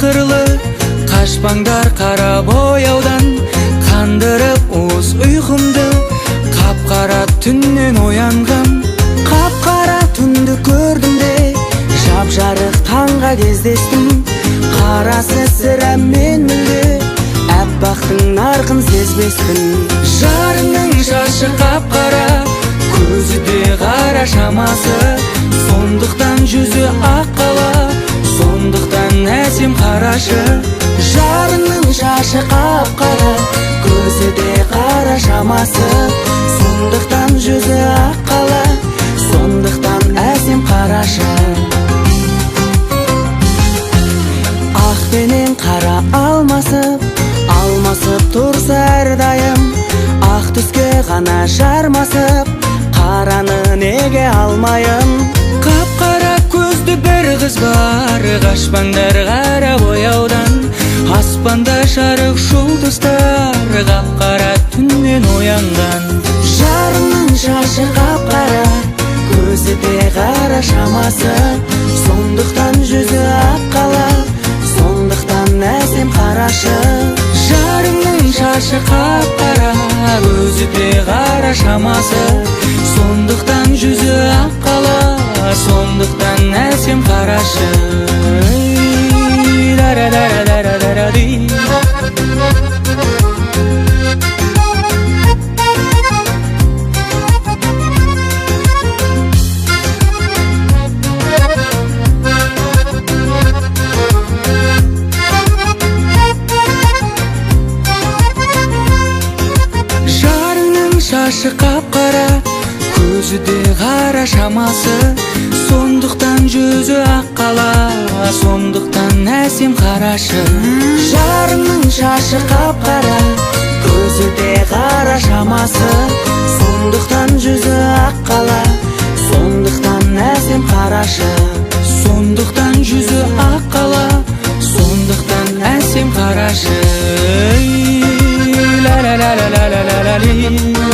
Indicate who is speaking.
Speaker 1: сиқырлы қашпаңдар қара бояудан, қандырып уыз ұйқымды. Қап-қара түннен оянғам, қап-қара түнді көрдім де, жап-жарық таңға кездестім. Қарасы сірә мен мүлде, әппақтың нарқын сезбеспін. Жарының шашы қап-қара, көзі де қара шамасы, сондықтан жүзі ақ қала, сондықтан әсем қарашы. Жарының шашы қап-қара, көзі де қара шамасы, сондықтан жүзі ақ қала, сондықтан әсем қарашы. Ақ пенен қара алмасып тұрса әрдайым, ақ түске ғана жармасып, қараны неге алмайым? Қап-қара көзді бір қыз бар, қашпаңдар қара бояудан, аспанда жарық жұлдыздар, қап-қара түннен оянған. Жарының шашы қап-қара, көзі де қара шамасы, сондықтан жүзі ақ қала, сондықтан әсем қарашы. Жарының шашы қап-қара, көзі де қара шамасы, сондықтан жүзі ақ қала, сондықтан әсем қарашы. Шашы қап-қара, көзі де қара шамасы, сондықтан жүзі ақ қала, сондықтан әсем қарашы. Жарының шашы қап-қара, көзі де қара шамасы, сондықтан жүзі ақ қала, сондықтан әсем қарашы. Сондықтан жүзі ақ қала, сондықтан әсем қарашы. Ла ла ла ла ла ла ла ла.